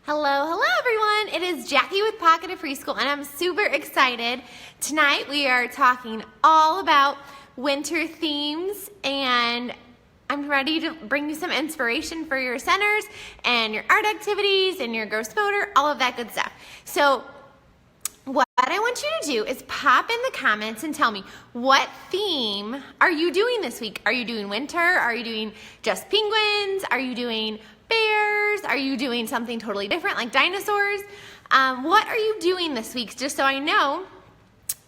Hello everyone. It is Jackie with Pocket of Preschool and I'm super excited. Tonight we are talking all about winter themes and I'm ready to bring you some inspiration for your centers and your art activities and your gross motor, all of that good stuff. So what I want you to do is pop in the comments and tell me, what theme are you doing this week? Are you doing winter? Are you doing just penguins? Are you doing bears? Are you doing something totally different like dinosaurs? What are you doing this week? Just so I know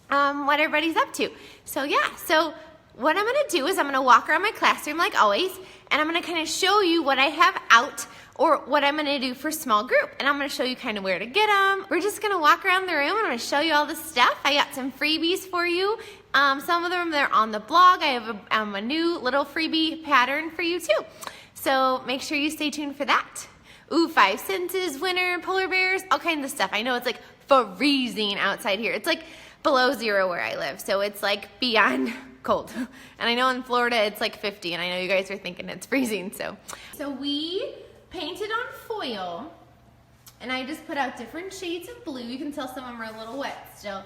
what everybody's up to. So yeah, so what I'm going to do is I'm going to walk around my classroom like always, and I'm going to kind of show you what I have out or what I'm going to do for small group. And I'm going to show you kind of where to get them. We're just going to walk around the room and I'm going to show you all the stuff. I got some freebies for you. Some of them, they're on the blog. I have a new little freebie pattern for you too. So make sure you stay tuned for that. Ooh, 5 senses, winter, polar bears, all kinds of stuff. I know it's like freezing outside here. It's like below 0 where I live. So it's like beyond cold. And I know in Florida it's like 50 and I know you guys are thinking it's freezing. So we painted on foil and I just put out different shades of blue. You can tell some of them are a little wet still.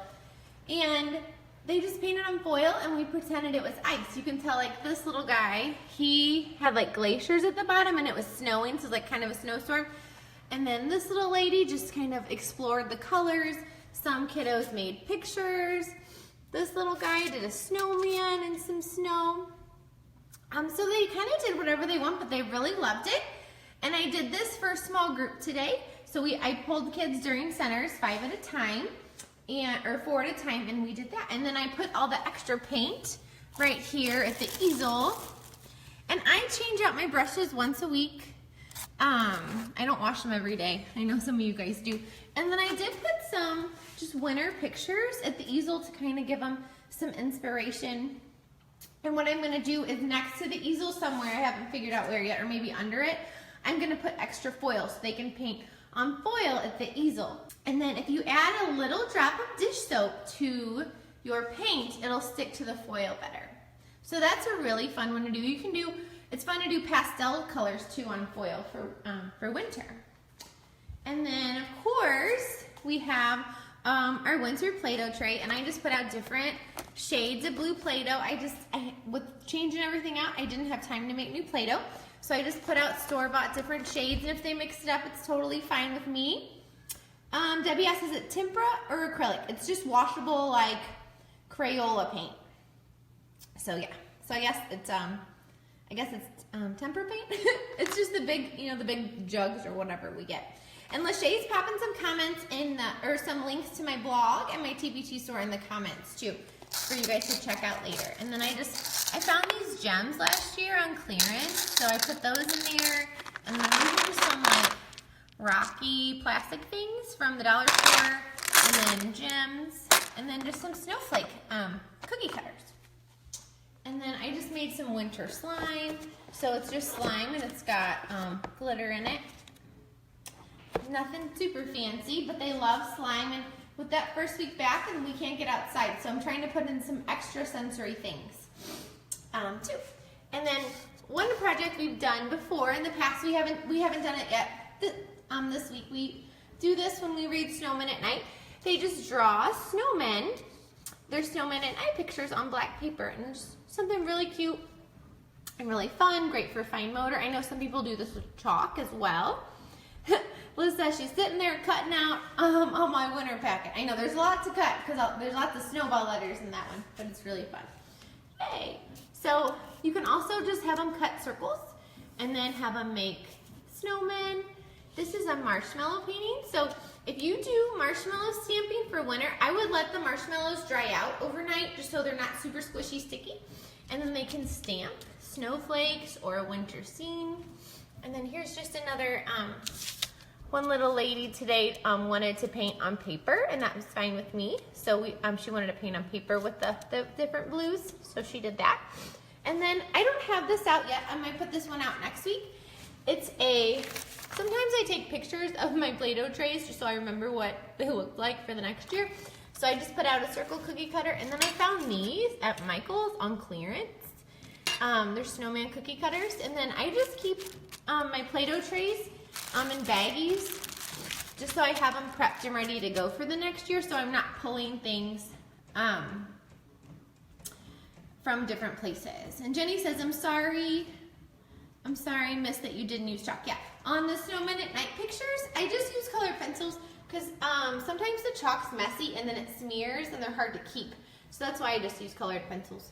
And they just painted on foil and we pretended it was ice. You can tell like this little guy, he had like glaciers at the bottom and it was snowing, so it's like kind of a snowstorm. And then this little lady just kind of explored the colors. Some kiddos made pictures. This little guy did a snowman and some snow. So they kind of did whatever they want, but they really loved it. And I did this for a small group today. So I pulled kids during centers 5 at a time. Or 4 at a time, and we did that. And then I put all the extra paint right here at the easel. And I change out my brushes once a week. I don't wash them every day. I know some of you guys do. And then I did put some just winter pictures at the easel to kind of give them some inspiration. And what I'm gonna do is next to the easel somewhere, I haven't figured out where yet, or maybe under it, I'm gonna put extra foil so they can paint on foil at the easel. And then if you add a little drop of dish soap to your paint, it'll stick to the foil better. So that's a really fun one to do. It's fun to do pastel colors too on foil for winter. And then of course, we have our winter Play-Doh tray, and I just put out different shades of blue Play-Doh. With changing everything out, I didn't have time to make new Play-Doh. So I just put out store-bought different shades, and if they mix it up, it's totally fine with me. Debbie asks, is it tempera or acrylic? It's just washable like Crayola paint. So yeah, so I guess it's tempera paint. It's just the big, the big jugs or whatever we get. And Lachey's popping some comments or some links to my blog and my TBT store in the comments too, for you guys to check out later. And then I found these gems last year on clearance, so I put those in there. And then these are just some like rocky plastic things from the dollar store, and then gems, and then just some snowflake cookie cutters. And then I just made some winter slime. So it's just slime and it's got glitter in it. Nothing super fancy, but they love slime, and with that first week back and we can't get outside, so I'm trying to put in some extra sensory things too. And then one project we've done before in the past, we haven't done it yet this week. We do this when we read Snowman at night. They just draw snowmen, their snowmen at night pictures on black paper, and it's something really cute and really fun, great for fine motor. I know some people do this with chalk as well. Liz says she's sitting there cutting out on my winter packet. I know there's a lot to cut because there's lots of snowball letters in that one, but it's really fun. Hey, so you can also just have them cut circles and then have them make snowmen. This is a marshmallow painting. So if you do marshmallow stamping for winter, I would let the marshmallows dry out overnight just so they're not super squishy sticky. And then they can stamp snowflakes or a winter scene. And then here's just another, one little lady today wanted to paint on paper, and that was fine with me. So she wanted to paint on paper with the different blues, so she did that. And then I don't have this out yet. I might put this one out next week. Sometimes I take pictures of my Play-Doh trays just so I remember what they look like for the next year. So I just put out a circle cookie cutter, and then I found these at Michael's on clearance. They're snowman cookie cutters, and then I just keep my Play-Doh trays in baggies just so I have them prepped and ready to go for the next year, so I'm not pulling things from different places. And Jenny says, I'm sorry, miss, that you didn't use chalk. Yeah, on the Snowman at Night pictures, I just use colored pencils because sometimes the chalk's messy and then it smears and they're hard to keep. So that's why I just use colored pencils.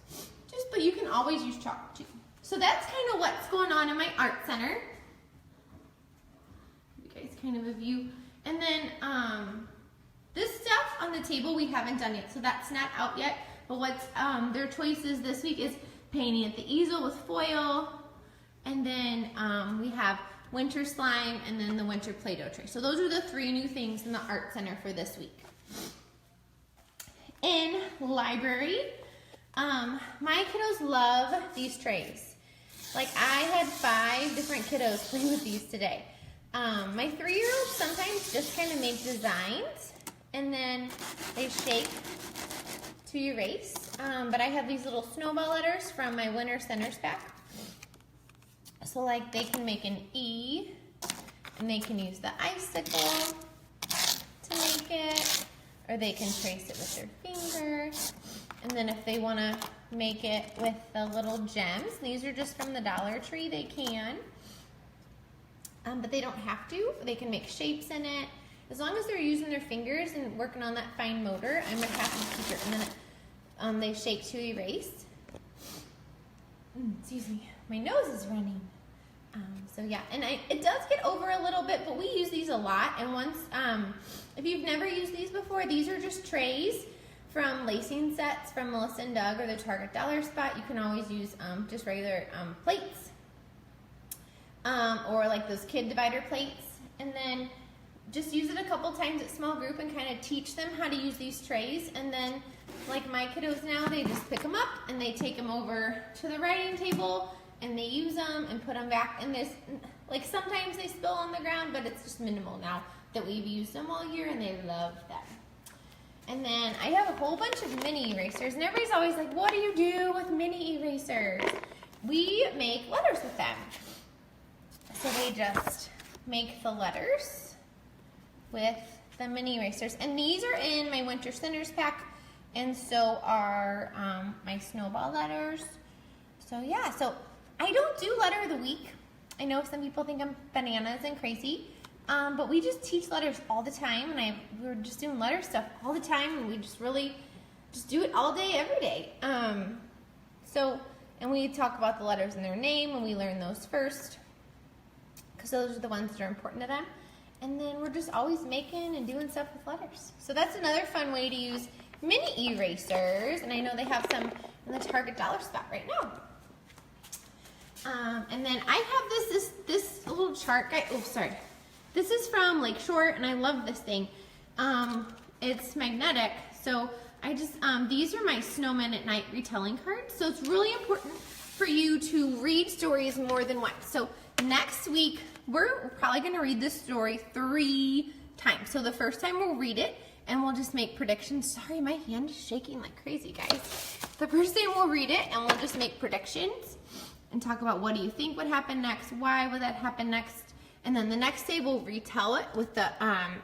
But you can always use chalk too. So that's kind of what's going on in my art center. You guys kind of a view. And then this stuff on the table we haven't done yet, so that's not out yet. But what's their choices this week is painting at the easel with foil, and then we have winter slime, and then the winter Play-Doh tray. So those are the 3 new things in the art center for this week. In library, my kiddos love these trays. Like, I had 5 different kiddos play with these today. My 3-year-olds sometimes just kind of make designs and then they shake to erase. But I have these little snowball letters from my winter centers pack. So like they can make an E and they can use the icicle to make it, or they can trace it with their finger. And then if they want to make it with the little gems, these are just from the Dollar Tree, they can. But they don't have to. They can make shapes in it. As long as they're using their fingers and working on that fine motor, I'm a happy teacher. And then they shake to erase. Excuse me, my nose is running. So yeah, and it does get over a little bit, but we use these a lot. And once, if you've never used these before, these are just trays from lacing sets from Melissa and Doug or the Target Dollar Spot. You can always use just regular plates or like those kid divider plates, and then just use it a couple times at small group and kind of teach them how to use these trays. And then like my kiddos now, they just pick them up and they take them over to the writing table and they use them and put them back. And there's like sometimes they spill on the ground, but it's just minimal now that we've used them all year, and they love them. And then I have a whole bunch of mini erasers, and everybody's always like, what do you do with mini erasers? We make letters with them. So they just make the letters with the mini erasers. And these are in my Winter Centers pack, and so are my snowball letters. So yeah, so I don't do letter of the week. I know some people think I'm bananas and crazy. But we just teach letters all the time, and we're just doing letter stuff all the time, and we just really just do it all day, every day. And we talk about the letters in their name, and we learn those first, because those are the ones that are important to them. And then we're just always making and doing stuff with letters. So that's another fun way to use mini erasers, and I know they have some in the Target Dollar Spot right now. And then I have this little chart guide. Oh, sorry. This is from Lakeshore, and I love this thing. It's magnetic, so I just, these are my Snowman at Night retelling cards. So it's really important for you to read stories more than once. So next week, we're probably gonna read this story 3 times. So the first time we'll read it, and we'll just make predictions. Sorry, my hand is shaking like crazy, guys. The first time we'll read it, and we'll just make predictions and talk about what do you think would happen next, why would that happen next. And then the next day we'll retell it with the,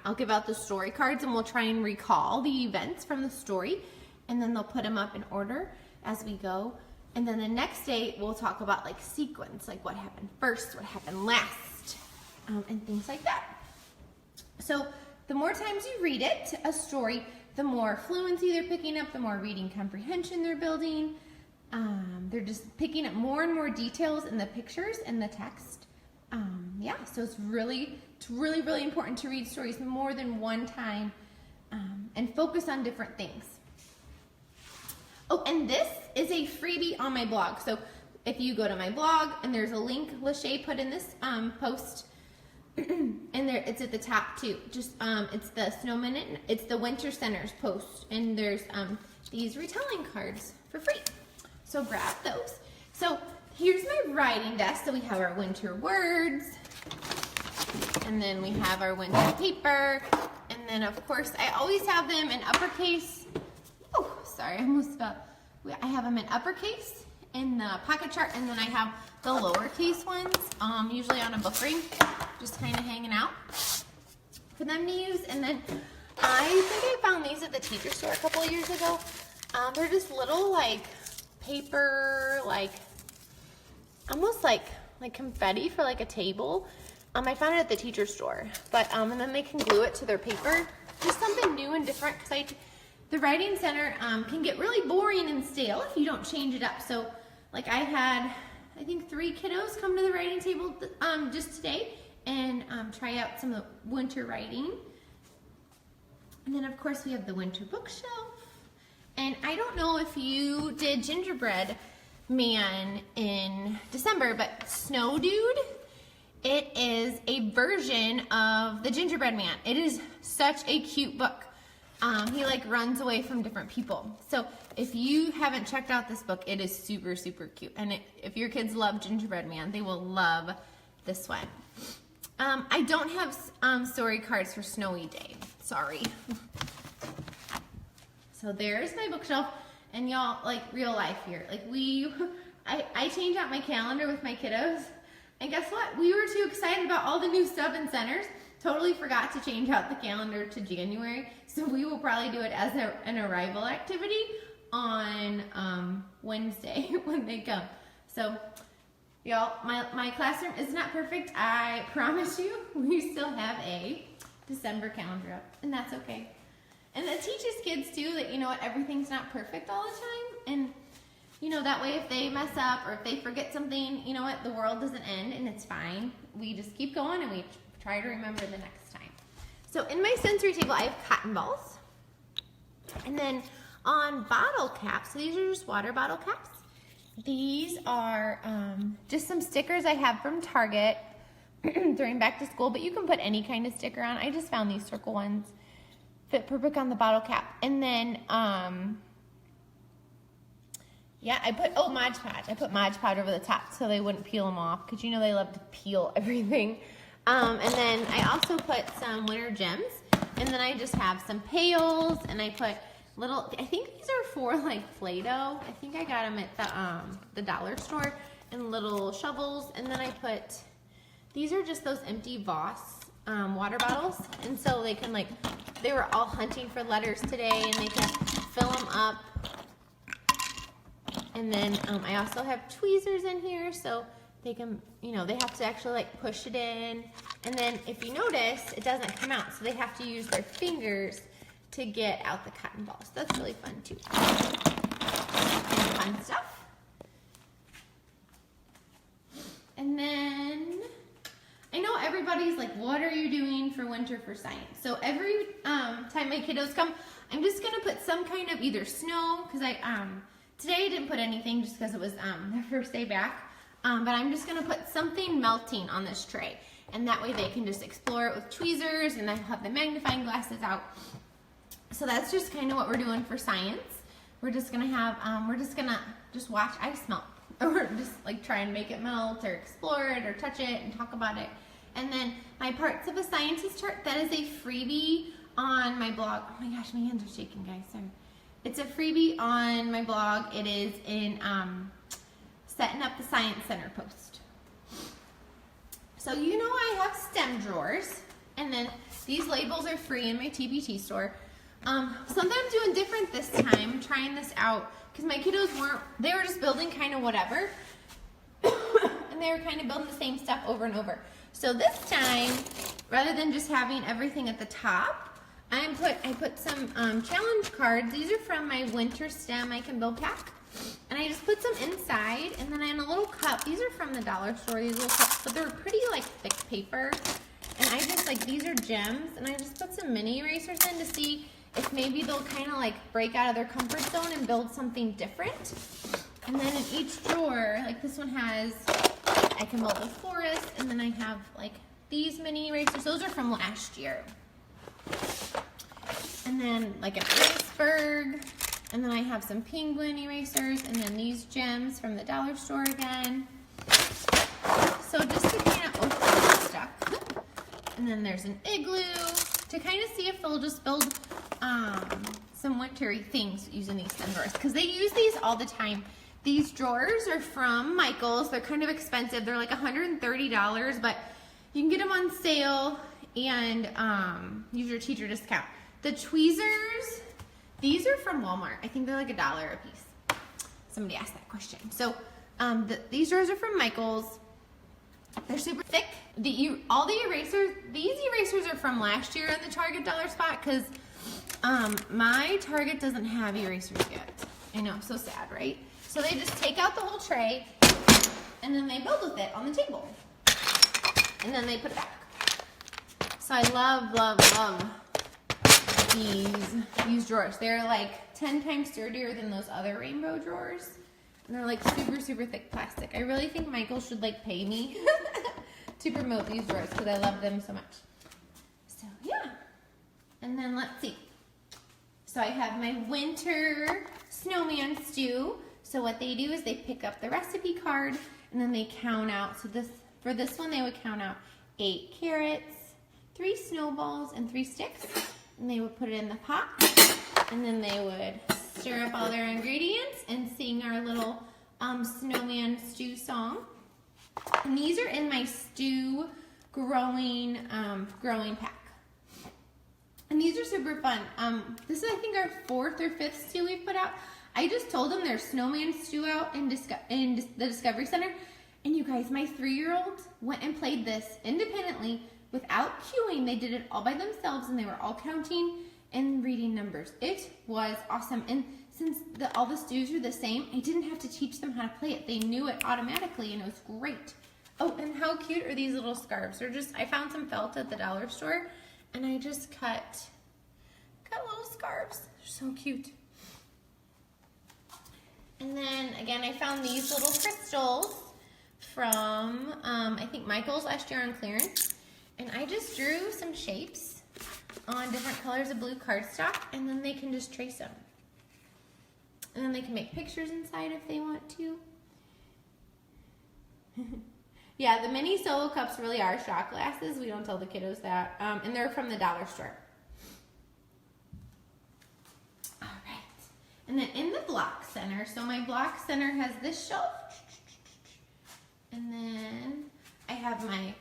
I'll give out the story cards, and we'll try and recall the events from the story, and then they'll put them up in order as we go. And then the next day we'll talk about like sequence, like what happened first, what happened last, and things like that. So the more times you read it, a story, the more fluency they're picking up, the more reading comprehension they're building. They're just picking up more and more details in the pictures and the text. Yeah, so it's really, really important to read stories more than one time, and focus on different things. Oh, and this is a freebie on my blog. So if you go to my blog, and there's a link Lachey put in this post, and there it's at the top too. Just it's the Snowman, it's the Winter Centers post, and there's these retelling cards for free. So grab those. So here's my writing desk. So we have our winter words, and then we have our winter paper, and then of course I always have them in uppercase. Oh, sorry, I almost fell. I have them in uppercase in the pocket chart, and then I have the lowercase ones, usually on a book ring, just kind of hanging out. for them to use. And then I think I found these at the teacher store a couple of years ago. They're just little like paper, like almost like confetti for like a table. I found it at the teacher store, but and then they can glue it to their paper. Just something new and different, because the writing center can get really boring and stale if you don't change it up. So like I had, I think 3 kiddos come to the writing table just today and try out some of the winter writing. And then of course we have the winter bookshelf. And I don't know if you did Gingerbread Man in December, but Snow Dude, it is a version of the Gingerbread Man. It is such a cute book. He like runs away from different people. So if you haven't checked out this book, it is super, super cute. And if your kids love Gingerbread Man, they will love this one. I don't have story cards for Snowy Day. Sorry. So there's my bookshelf, and y'all, like real life here. Like I change out my calendar with my kiddos, and guess what? We were too excited about all the new stuff in centers. Totally forgot to change out the calendar to January. So we will probably do it as an arrival activity on Wednesday when they come. So y'all, my classroom is not perfect. I promise you, we still have a December calendar up, and that's okay. And that teaches kids too that, you know what, everything's not perfect all the time. And, you know, that way if they mess up or if they forget something, you know what, the world doesn't end and it's fine. We just keep going and we try to remember the next time. So in my sensory table, I have cotton balls. And then on bottle caps, so these are just water bottle caps. These are just some stickers I have from Target during back to school, but you can put any kind of sticker on. I just found these circle ones. Fit perfect on the bottle cap. And then, yeah, I put, Mod Podge. I put Mod Podge over the top so they wouldn't peel them off, because you know they love to peel everything. And then I also put some winter gems. And then I just have some pails, and I put little, I think these are for like Play-Doh. I think I got them at the dollar store, and little shovels. And then I put, these are just those empty Voss water bottles. And so they can like, they were all hunting for letters today, and they can fill them up. And then I also have tweezers in here, so they can, you know, they have to actually like push it in. And then if you notice, it doesn't come out, so they have to use their fingers to get out the cotton balls. That's really fun too. And fun stuff. And then I know everybody's like, what are you doing for winter for science? So every time my kiddos come, I'm just gonna put some kind of either snow, because today I didn't put anything just because it was their first day back, but I'm just gonna put something melting on this tray, and that way they can just explore it with tweezers, and I have the magnifying glasses out. So that's just kind of what we're doing for science. We're just gonna have, we're just gonna watch ice melt, or just like try and make it melt, or explore it, or touch it, and talk about it. And then my Parts of a Scientist chart, that is a freebie on my blog. Oh my gosh, my hands are shaking, guys, sorry. It's a freebie on my blog. It is in Setting Up the Science Center post. So you know I have STEM drawers, and then these labels are free in my TBT store. Something I'm doing different this time, trying this out, because my kiddos they were just building kind of whatever, and they were kind of building the same stuff over and over. So this time, rather than just having everything at the top, I put some challenge cards. These are from my winter STEM I Can Build pack, and I just put some inside, and then in a little cup. These are from the dollar store, these little cups, but they're pretty like thick paper, and I just like, these are gems, and I just put some mini erasers in to see if maybe they'll kind of like break out of their comfort zone and build something different. And then in each drawer, like this one has, I Can Build a Forest, and then I have like these mini erasers. Those are from last year. And then like an iceberg, and then I have some penguin erasers, and then these gems from the dollar store again. So just to kind of open the stuff. And then there's an igloo to kind of see if they'll just build some wintry things using these STEM drawers, because they use these all the time. These drawers are from Michael's. They're kind of expensive. They're like $130, but you can get them on sale and use your teacher discount. The tweezers, these are from Walmart. I think they're like $1 a piece. Somebody asked that question. So these drawers are from Michael's. They're super thick. All the erasers, these erasers are from last year in the Target dollar spot because my Target doesn't have erasers yet. I know, so sad, right? So they just take out the whole tray and then they build with it on the table. And then they put it back. So I love these drawers. They're like 10 times sturdier than those other rainbow drawers. And they're like super thick plastic. I really think Michael should like pay me to promote these drawers because I love them so much. So yeah. And then let's see. So I have my winter snowman stew. So what they do is they pick up the recipe card and then they count out. So for this one they would count out 8 carrots, 3 snowballs, and 3 sticks. And they would put it in the pot. And then they would stir up all their ingredients and sing our little snowman stew song. And these are in my stew growing pack. And these are super fun. This is I think our 4th or 5th stew we've put out. I just told them there's snowman stew out in the Discovery Center. And you guys, my 3-year-old went and played this independently without cueing. They did it all by themselves and they were all counting and reading numbers. It was awesome. And since all the stews are the same, I didn't have to teach them how to play it. They knew it automatically and it was great. Oh, and how cute are these little scarves? I found some felt at the dollar store and I just cut little scarves. They're so cute. And then again, I found these little crystals from, I think Michael's last year on clearance. And I just drew some shapes on different colors of blue cardstock, and then they can just trace them. And then they can make pictures inside if they want to. Yeah, the mini solo cups really are shot glasses. We don't tell the kiddos that. And they're from the dollar store. All right. And then in the block center, so my block center has this shelf. And then I have my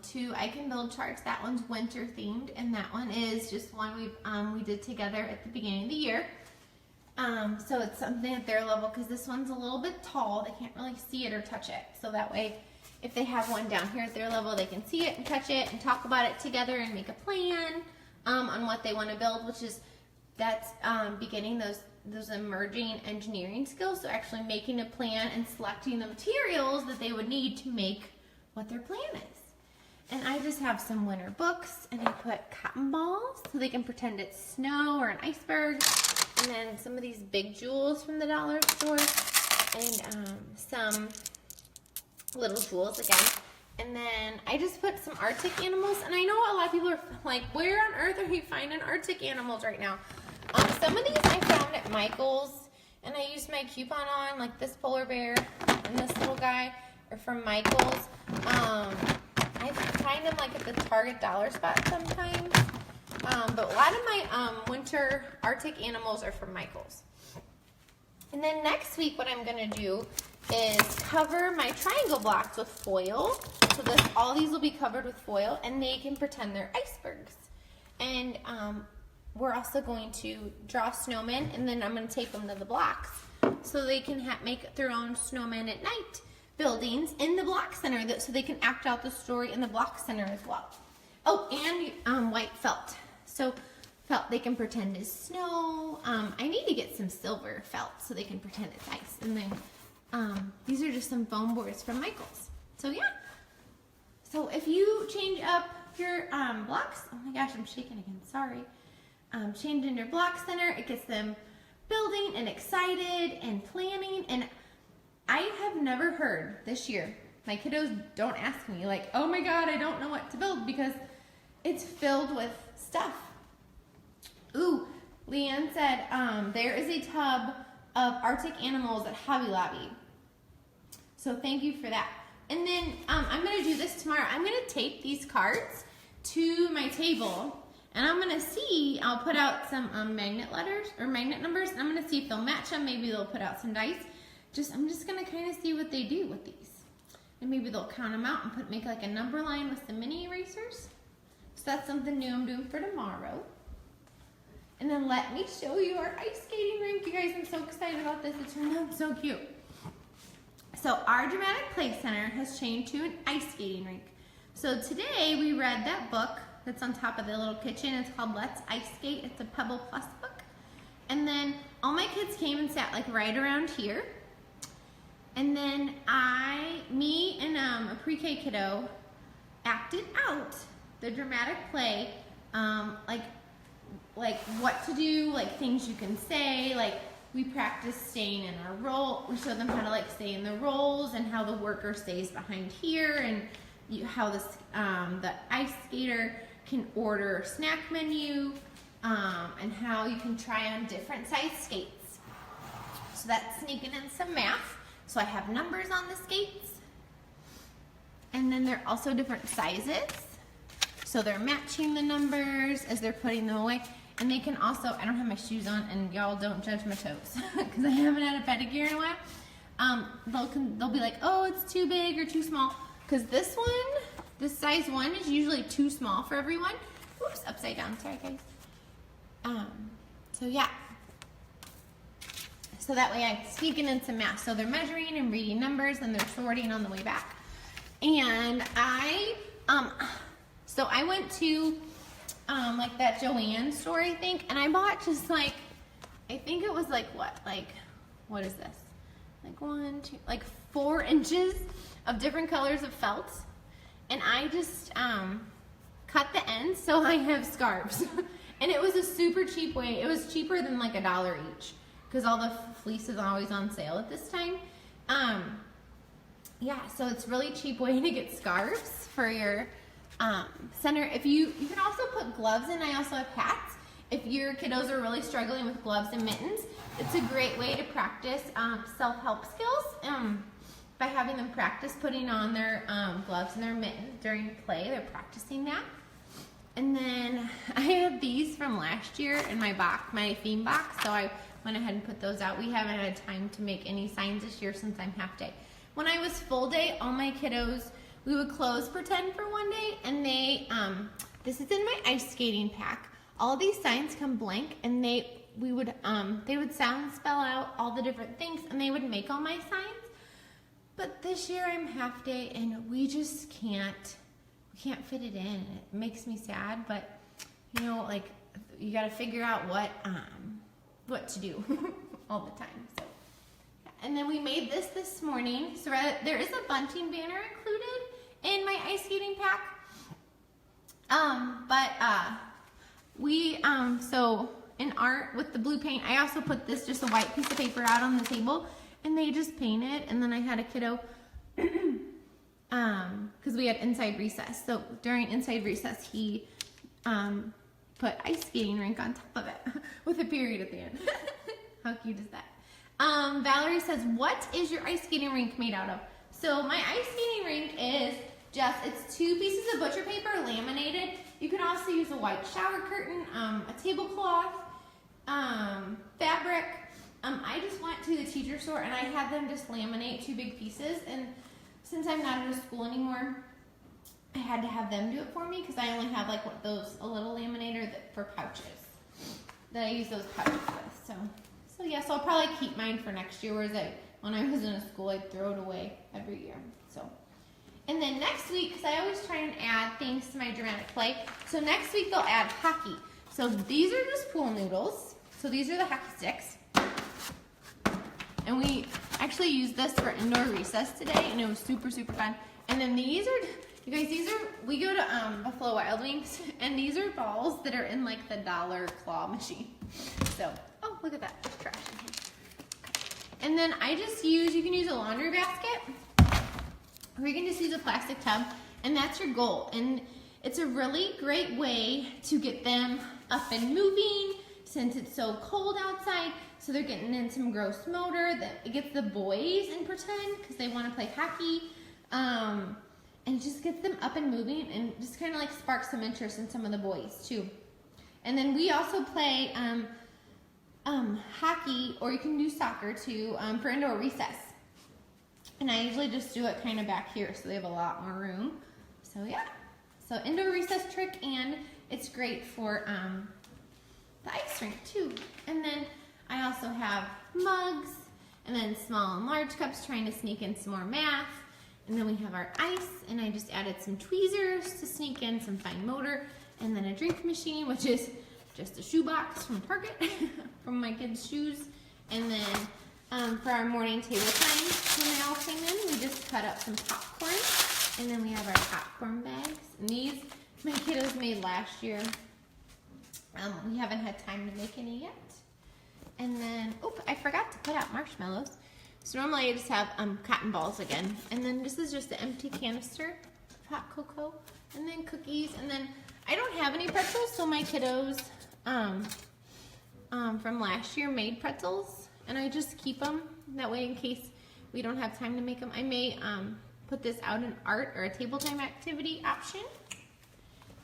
2 I Can Build charts. That one's winter themed, and that one is just one we did together at the beginning of the year. So it's something at their level because this one's a little bit tall. They can't really see it or touch it. So that way, if they have one down here at their level, they can see it and touch it and talk about it together and make a plan on what they want to build, that's beginning those emerging engineering skills. So actually making a plan and selecting the materials that they would need to make what their plan is. And I just have some winter books, and I put cotton balls so they can pretend it's snow or an iceberg. And then some of these big jewels from the dollar store, and some little jewels again. And then I just put some Arctic animals, and I know a lot of people are like, where on earth are you finding Arctic animals right now? Some of these I found at Michael's, and I used my coupon on, like this polar bear and this little guy are from Michael's. I find them like at the Target dollar spot sometimes. But a lot of my winter Arctic animals are from Michael's. And then next week what I'm going to do is cover my triangle blocks with foil. So all these will be covered with foil, and they can pretend they're icebergs. And we're also going to draw snowmen, and then I'm going to tape them to the blocks so they can make their own snowmen at night buildings in the block center, so they can act out the story in the block center as well. Oh, and white felt. So felt they can pretend is snow. I need to get some silver felt so they can pretend it's ice. And then these are just some foam boards from Michael's. So yeah. So if you change up your blocks, oh my gosh, I'm shaking again, sorry. Changing your block center, it gets them building and excited and planning. And I have never heard this year, my kiddos don't ask me like, oh my God, I don't know what to build, because it's filled with stuff. Ooh, Leanne said there is a tub of Arctic animals at Hobby Lobby. So thank you for that. And then I'm going to do this tomorrow. I'm going to tape these cards to my table, and I'm going to see, I'll put out some magnet letters or magnet numbers, and I'm going to see if they'll match them. Maybe they'll put out some dice. I'm just going to kind of see what they do with these. And maybe they'll count them out and make like a number line with some mini erasers. So that's something new I'm doing for tomorrow. And then let me show you our ice skating rink. You guys, I'm so excited about this. It turned out so cute. So our Dramatic Play Center has changed to an ice skating rink. So today we read that book that's on top of the little kitchen. It's called Let's Ice Skate. It's a Pebble Plus book. And then all my kids came and sat like right around here. And then me and a pre-K kiddo acted out the dramatic play, like what to do, like things you can say, like we practiced staying in our role. We showed them how to like stay in the roles and how the worker stays behind here, and how this the ice skater can order a snack menu, and how you can try on different size skates. So that's sneaking in some math. So I have numbers on the skates, and then they're also different sizes. So they're matching the numbers as they're putting them away. And they can also, I don't have my shoes on, and y'all don't judge my toes because I haven't had a pedicure in a while. They'll be like, oh, it's too big or too small. Because this size 1 is usually too small for everyone. Oops, upside down, sorry guys. So yeah. So that way I'm sneaking in some math. So they're measuring and reading numbers, and they're sorting on the way back. And I went to like that Joann store, I think, and I bought just like, I think it was like what is this? Like 1, 2, like 4 inches of different colors of felt, and I just cut the ends so I have scarves. And it was a super cheap way. It was cheaper than like $1 each because all the fleece is always on sale at this time. Yeah, so it's really cheap way to get scarves for your center. If you can also put gloves in. I also have hats. If your kiddos are really struggling with gloves and mittens, it's a great way to practice self-help skills by having them practice putting on their gloves and their mittens during play. They're practicing that. And then I have these from last year in my box, my theme box, so I went ahead and put those out. We haven't had time to make any signs this year since I'm half day. When I was full day, all my kiddos, we would close pretend for one day, and they, this is in my ice skating pack. All these signs come blank, and they would sound spell out all the different things, and they would make all my signs. But this year I'm half day, and we just can't fit it in. It makes me sad, but you know, like you got to figure out what to do all the time. So, and then we made this morning. So there is a bunting banner included in my ice skating pack. So in art with the blue paint, I also put this, just a white piece of paper out on the table, and they just painted. And then I had a kiddo, because we had inside recess. So during inside recess, he put ice skating rink on top of it with a period at the end. How cute is that? Valerie says, what is your ice skating rink made out of? So my ice skating rink is it's 2 pieces of butcher paper laminated. You can also use a white shower curtain, a tablecloth, fabric. I just went to the teacher store and I had them just laminate 2 big pieces, and since I'm not at a school anymore, I had to have them do it for me because I only have like a little laminator for pouches that I use those pouches with. So yeah, so I'll probably keep mine for next year, whereas when I was in a school, I'd throw it away every year. So, and then next week, because I always try and add things to my dramatic play, so next week they'll add hockey. So these are just pool noodles. So these are the hockey sticks. And we actually used this for indoor recess today, and it was super, super fun. And then these are, you guys, we go to Buffalo Wild Wings, and these are balls that are in like the dollar claw machine. So, oh, look at that, there's trash in here. Okay. And then you can use a laundry basket, or you can just use a plastic tub, and that's your goal. And it's a really great way to get them up and moving since it's so cold outside. So they're getting in some gross motor. It gets the boys in pretend because they want to play hockey. And it just gets them up and moving and just kind of like sparks some interest in some of the boys too. And then we also play hockey, or you can do soccer too, for indoor recess. And I usually just do it kind of back here so they have a lot more room. So yeah, So indoor recess trick, and it's great for the ice rink too. And then I also have mugs, and then small and large cups, trying to sneak in some more math. And then we have our ice, and I just added some tweezers to sneak in some fine motor, and then a drink machine, which is just a shoebox from Target from my kids' shoes. And then for our morning table time, when they all came in, we just cut up some popcorn, and then we have our popcorn bags. And these my kiddos made last year. We haven't had time to make any yet. And then, I forgot to put out marshmallows. So normally I just have cotton balls again. And then this is just an empty canister of hot cocoa. And then cookies. And then I don't have any pretzels, so my kiddos from last year made pretzels. And I just keep them. That way in case we don't have time to make them. I may put this out in art or a table time activity option.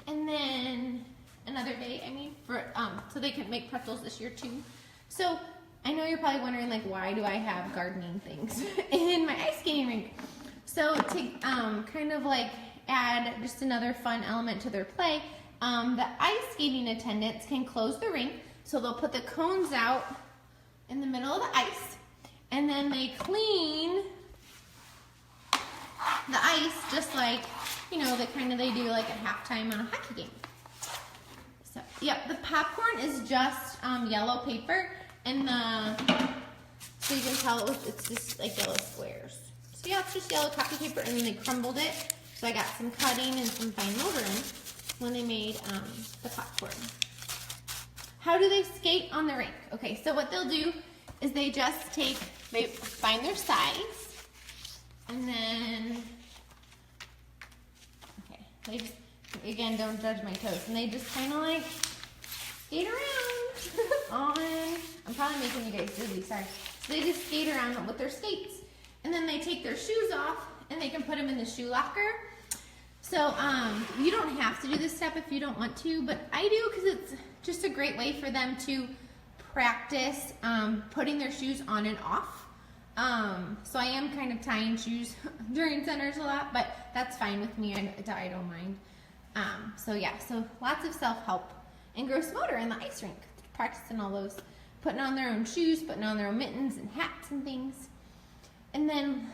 And then another day, so they can make pretzels this year too. So I know you're probably wondering, like, why do I have gardening things in my ice skating rink? So to kind of like add just another fun element to their play, the ice skating attendants can close the rink, so they'll put the cones out in the middle of the ice, and then they clean the ice just like, they do like at halftime on a hockey game. So, yep, the popcorn is just yellow paper, and so you can tell it's just like yellow squares. So yeah, it's just yellow copy paper, and then they crumbled it. So I got some cutting and some fine motor in when they made the popcorn. How do they skate on the rink? Okay, so what they'll do is they find their size, and then, they just, again, don't judge my toes, and they just kind of like skate around I'm probably making you guys dizzy, sorry. So they just skate around with their skates, and then they take their shoes off, and they can put them in the shoe locker. So you don't have to do this step if you don't want to, but I do because it's just a great way for them to practice putting their shoes on and off. So I am kind of tying shoes during centers a lot, but that's fine with me. I don't mind. So yeah, so lots of self-help and gross motor in the ice rink, practicing all those, putting on their own shoes, putting on their own mittens and hats and things. And then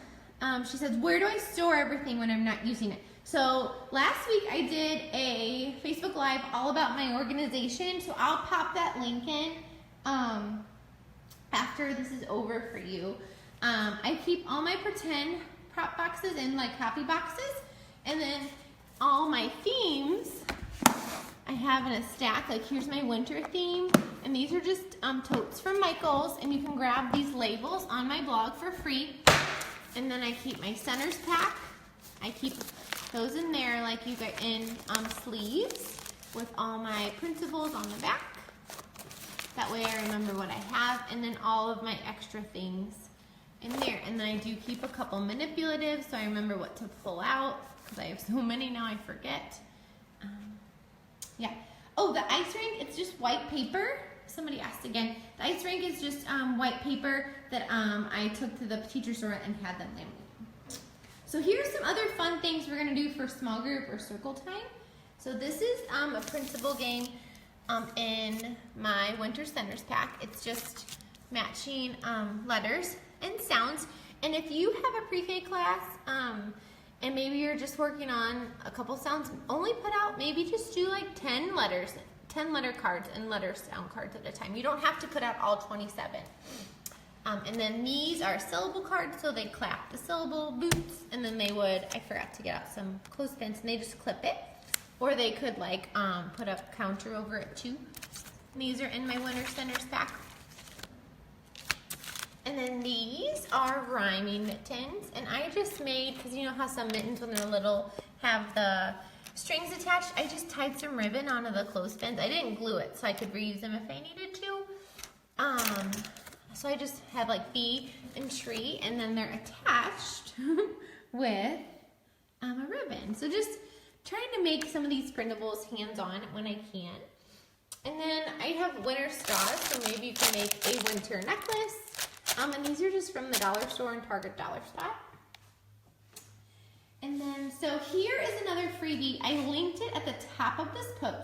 she says, where do I store everything when I'm not using it? So last week I did a Facebook Live all about my organization, so I'll pop that link in after this is over for you. I keep all my pretend prop boxes in like copy boxes, and then all my themes I have in a stack. Like here's my winter theme, and these are just totes from Michael's, and you can grab these labels on my blog for free. And then I keep my centers pack. I keep those in there, like you get in sleeves with all my printables on the back. That way I remember what I have, and then all of my extra things in there. And then I do keep a couple manipulatives so I remember what to pull out, because I have so many now I forget. Yeah. Oh, the ice rink, it's just white paper. Somebody asked again. The ice rink is just white paper that I took to the teacher store and had them laminate. So here's some other fun things we're gonna do for small group or circle time. So this is a printable game in my winter centers pack. It's just matching letters and sounds. And if you have a pre-K class and maybe you're just working on a couple sounds, only put out, maybe just do like 10 letters, 10 letter cards and letter sound cards at a time. You don't have to put out all 27. And then these are syllable cards, so they clap the syllable boots, and then they would, I forgot to get out some clothespins, and they just clip it. Or they could like put a counter over it too. And these are in my winter centers pack. And then these are rhyming mittens, and I just made, because you know how some mittens when they're little have the strings attached, I just tied some ribbon onto the clothespins. I didn't glue it so I could reuse them if I needed to. So I just had like bee and tree, and then they're attached with a ribbon. So just trying to make some of these printables hands-on when I can. And then I have winter straws, so maybe you can make a winter necklace. And these are just from the dollar store and Target Dollar Spot. And then so here is another freebie. I linked it at the top of this post.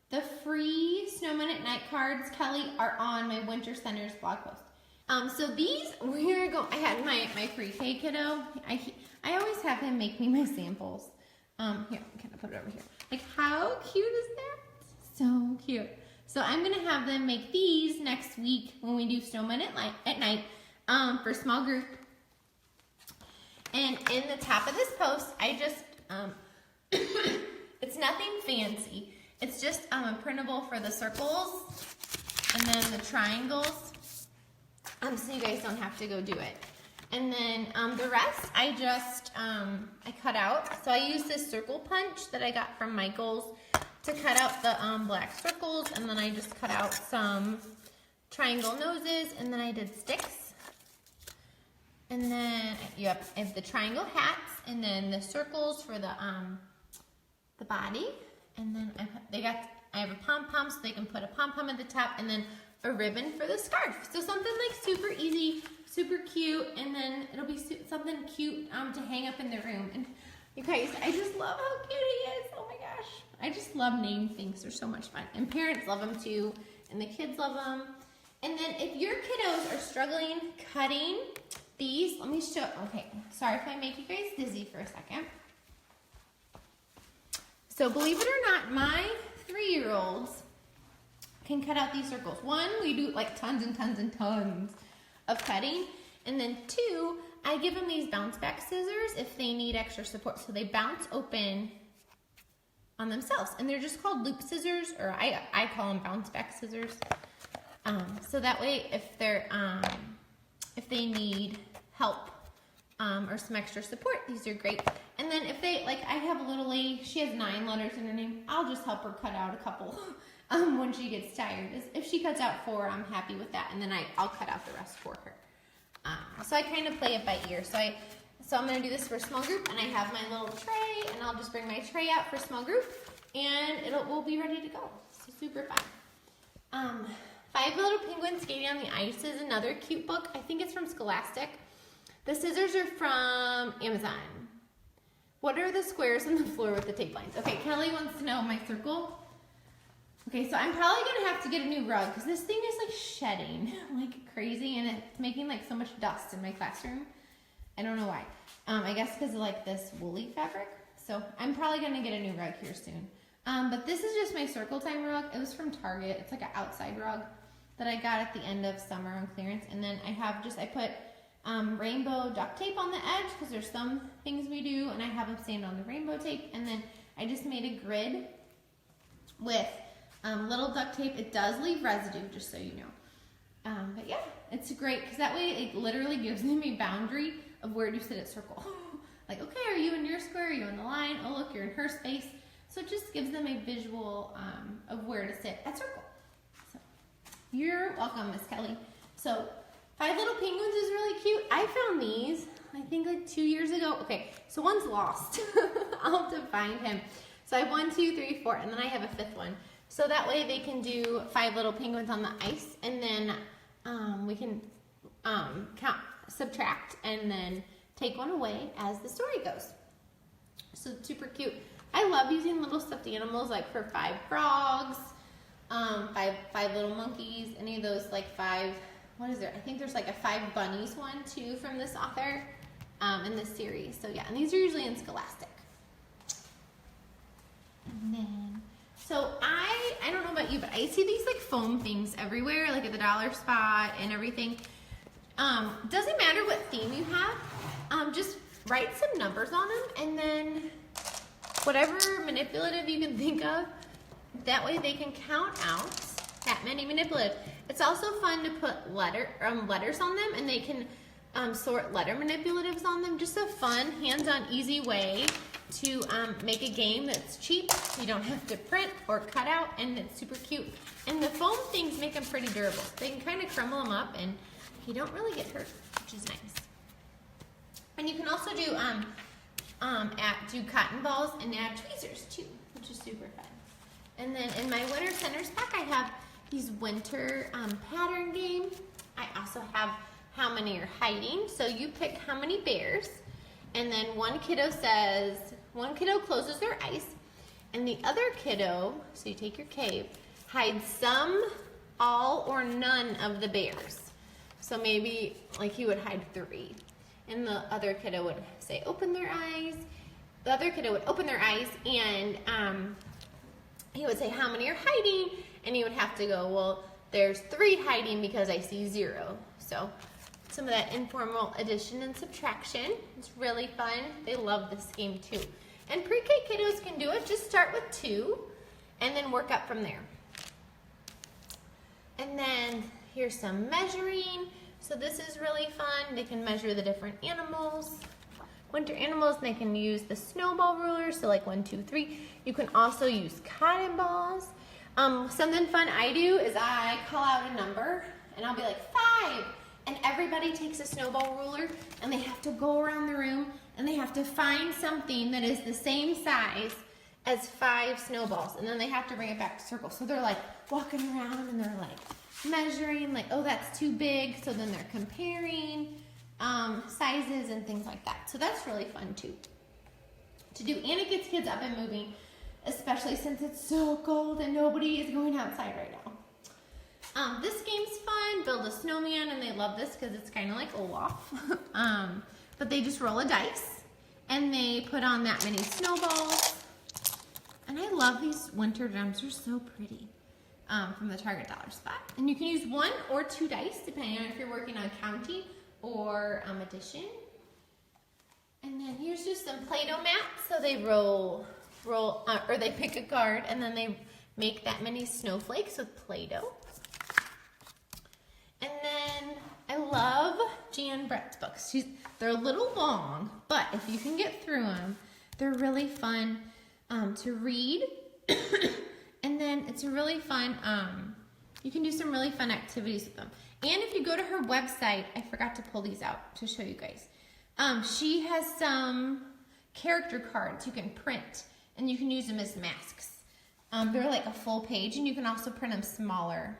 The free Snowman at Night cards, Kelly, are on my Winter Centers blog post. So these, I had my pre-K kiddo. I always have him make me my samples. Here, I'm gonna put it over here. Like, how cute is that? So cute. So I'm gonna have them make these next week when we do Snowman at Night for small group. And in the top of this post, I just, it's nothing fancy. It's just a printable for the circles and then the triangles, so you guys don't have to go do it. And then the rest, I just, I cut out. So I used this circle punch that I got from Michael's to cut out the black circles, and then I just cut out some triangle noses, and then I did sticks. And then, yep, I have the triangle hats, and then the circles for the body. And then I have a pom-pom, so they can put a pom-pom at the top, and then a ribbon for the scarf. So something like super easy, super cute, and then it'll be something cute to hang up in the room. And you guys, I just love how cute he is. Oh my gosh. I just love naming things. They're so much fun. And parents love them too, and the kids love them. And then if your kiddos are struggling cutting these, let me show, okay, sorry if I make you guys dizzy for a second. So believe it or not, my 3-year-olds can cut out these circles. 1, we do like tons and tons and tons of cutting. And then 2, I give them these bounce back scissors if they need extra support. So they bounce open on themselves. And they're just called loop scissors, or I call them bounce back scissors. So that way if if they need help or some extra support, these are great. And then if they, like I have a little lady, she has 9 letters in her name, I'll just help her cut out a couple when she gets tired. If she cuts out 4, I'm happy with that, and then I'll cut out the rest for her. So I kind of play it by ear. So I'm going to do this for small group, and I have my little tray, and I'll just bring my tray out for small group, and we'll be ready to go. So super fun. 5 Little Penguins Skating on the Ice is another cute book. I think it's from Scholastic. The scissors are from Amazon. What are the squares on the floor with the tape lines? Okay, Kelly wants to know my circle. Okay, so I'm probably gonna have to get a new rug because this thing is like shedding like crazy, and it's making like so much dust in my classroom. I don't know why. I guess because of like this woolly fabric. So I'm probably gonna get a new rug here soon. But this is just my Circle Time rug. It was from Target. It's like an outside rug that I got at the end of summer on clearance. And then I put rainbow duct tape on the edge because there's some things we do, and I have them stand on the rainbow tape. And then I just made a grid with little duct tape. It does leave residue, just so you know. But yeah, it's great because that way it literally gives them a boundary of where to sit at circle. Like, okay, are you in your square? Are you in the line? Oh, look, you're in her space. So it just gives them a visual of where to sit at circle. So you're welcome, Miss Kelly. So 5 Little Penguins is really cute. I found these, I think like 2 years ago. Okay, so one's lost. I'll have to find him. So I have 1, 2, 3, 4, and then I have a 5th one. So that way they can do 5 Little Penguins on the ice, and then we can count, subtract, and then take one away as the story goes. So super cute. I love using little stuffed animals, like for 5 frogs, 5 little monkeys, any of those, like 5, what is there? I think there's like a 5 bunnies one too from this author in this series. So yeah, and these are usually in Scholastic. And then, so I don't know about you, but I see these like foam things everywhere, like at the dollar spot and everything. Doesn't matter what theme you have, just write some numbers on them, and then whatever manipulative you can think of, that way they can count out that many manipulatives. It's also fun to put letters on them, and they can sort letter manipulatives on them. Just a fun, hands-on, easy way to make a game that's cheap. You don't have to print or cut out, and it's super cute. And the foam things make them pretty durable. They can kind of crumble them up, and you don't really get hurt, which is nice. And you can also do do cotton balls and add tweezers too, which is super fun. And then in my Winter Centers pack, I have these winter pattern game. I also have how many are hiding. So you pick how many bears, And then one kiddo closes their eyes, and the other kiddo, so you take your cave, hides some, all, or none of the bears. So maybe like he would hide 3. And the other kiddo would say, open their eyes. The other kiddo would open their eyes, and he would say, how many are hiding? And he would have to go, well, there's 3 hiding because I see 0. So some of that informal addition and subtraction. It's really fun. They love this game too. And pre-K kiddos can do it. Just start with 2 and then work up from there. And then here's some measuring. So this is really fun. They can measure the different animals. Winter animals, and they can use the snowball ruler. So like 1, 2, 3. You can also use cotton balls. Something fun I do is I call out a number and I'll be like 5. And everybody takes a snowball ruler and they have to go around the room and they have to find something that is the same size as 5 snowballs. And then they have to bring it back to circle. So they're like walking around and they're like measuring, like, oh, that's too big. So then they're comparing sizes and things like that. So that's really fun too to do. And it gets kids up and moving, especially since it's so cold and nobody is going outside right now. This game's fun. Build a snowman, and they love this because it's kind of like Olaf. But they just roll a dice, and they put on that many snowballs. And I love these winter gems. They're so pretty from the Target dollar spot. And you can use 1 or 2 dice, depending on if you're working on counting or addition. And then here's just some Play-Doh mats. So they or they pick a card, and then they make that many snowflakes with Play-Doh. And then I love Jan Brett's books. They're a little long, but if you can get through them, they're really fun to read. And then it's really fun, you can do some really fun activities with them. And if you go to her website, I forgot to pull these out to show you guys. She has some character cards you can print, and you can use them as masks. They're like a full page, and you can also print them smaller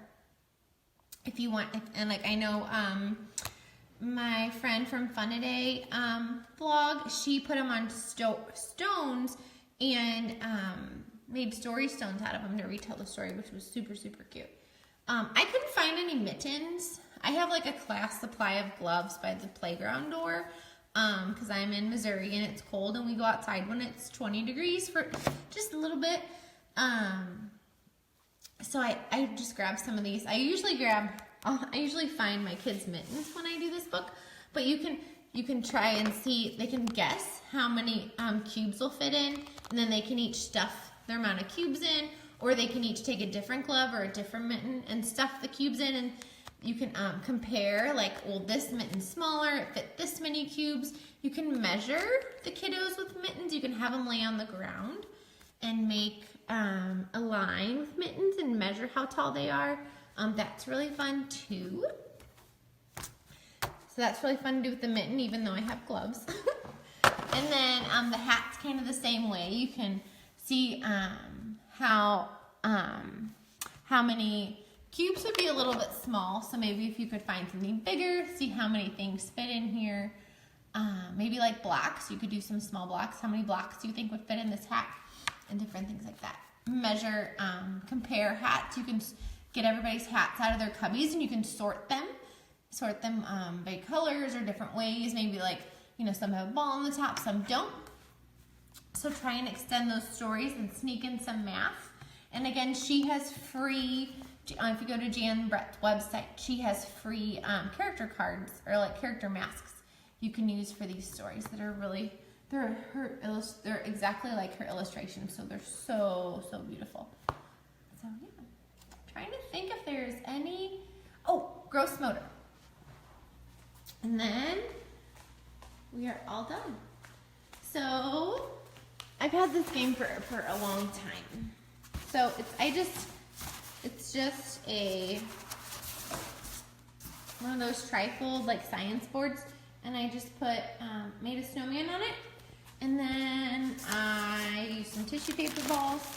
if you want. And like I know my friend from Fun-A-Day blog, she put them on stones and made story stones out of them to retell the story, which was super, super cute. I couldn't find any mittens. I have like a class supply of gloves by the playground door because I'm in Missouri and it's cold and we go outside when it's 20 degrees for just a little bit. So I just grabbed some of these. I usually find my kids' mittens when I do this book, but you can try and see, they can guess how many cubes will fit in, and then they can each stuff their amount of cubes in, or they can each take a different glove or a different mitten and stuff the cubes in, and you can compare, like, well, this mitten's smaller, it fit this many cubes. You can measure the kiddos with mittens. You can have them lay on the ground and make a line with mittens and measure how tall they are. That's really fun too. So that's really fun to do with the mitten, even though I have gloves. And then the hat's kind of the same way. You can see how many cubes would be a little bit small. So maybe if you could find something bigger, see how many things fit in here. Maybe like blocks, you could do some small blocks. How many blocks do you think would fit in this hat? And different things like that. Measure, compare hats. You can get everybody's hats out of their cubbies and you can sort them by colors or different ways. Maybe like, you know, some have a ball on the top, some don't. So try and extend those stories and sneak in some math. And again, she has free, if you go to Jan Brett's website, she has free character cards or like character masks you can use for these stories that are really, they're exactly like her illustrations, so they're so beautiful. So yeah, trying to think if there's any, gross motor. And then we are all done. So I've had this game for a long time. So it's just one of those trifold like science boards, and I just put made a snowman on it, and then I used some tissue paper balls,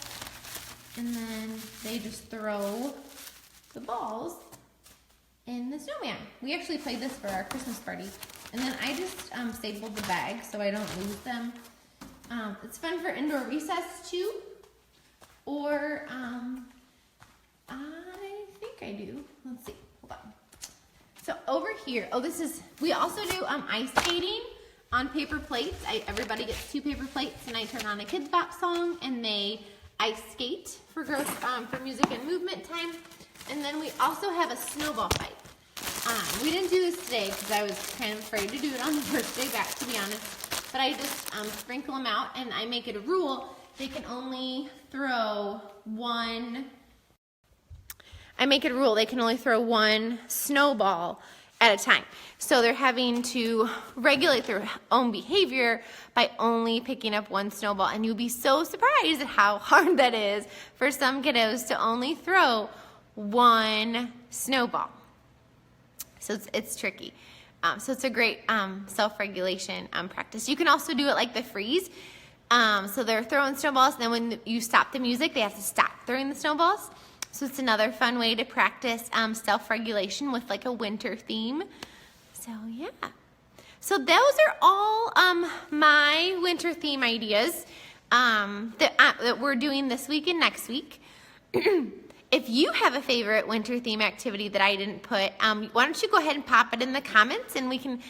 and then they just throw the balls in the snowman. We actually played this for our Christmas party And then I just stapled the bag so I don't lose them. It's fun for indoor recess too. Or I think I do. Let's see. Hold on. So over here, we also do ice skating on paper plates. Everybody gets 2 paper plates, and I turn on a Kids Bop song, and they ice skate for music and movement time. And then we also have a snowball fight. We didn't do this today because I was kind of afraid to do it on the first day back, to be honest. But I just sprinkle them out, and I make it a rule. They can only throw one. I make it a rule. They can only throw 1 snowball at a time. So they're having to regulate their own behavior by only picking up 1 snowball. And you'll be so surprised at how hard that is for some kiddos to only throw 1 snowball. So it's tricky. So it's a great self-regulation practice. You can also do it like the freeze. So they're throwing snowballs, and then when you stop the music, they have to stop throwing the snowballs. So it's another fun way to practice self-regulation with like a winter theme. So yeah. So those are all my winter theme ideas that we're doing this week and next week. If you have a favorite winter theme activity that I didn't put, why don't you go ahead and pop it in the comments, and we can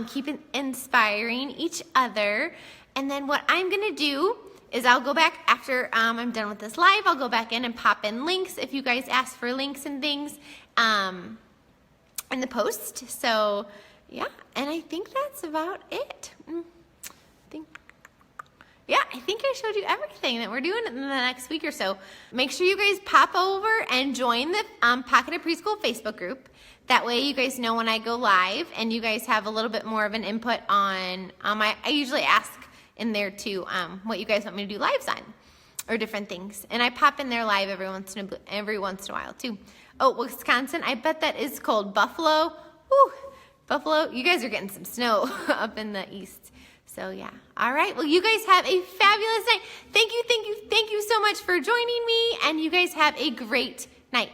keep inspiring each other. And then what I'm going to do is I'll go back after I'm done with this live. I'll go back in and pop in links if you guys ask for links and things in the post. So yeah, and I think that's about it. I think I showed you everything that we're doing in the next week or so. Make sure you guys pop over and join the Pocketed Preschool Facebook group. That way you guys know when I go live, and you guys have a little bit more of an input on, I usually ask in there too what you guys want me to do lives on, or different things. And I pop in there live every once in a while too. Oh, Wisconsin, I bet that is cold. Buffalo, whew, Buffalo, you guys are getting some snow up in the east. So yeah, all right. Well, you guys have a fabulous night. Thank you so much for joining me, and you guys have a great night.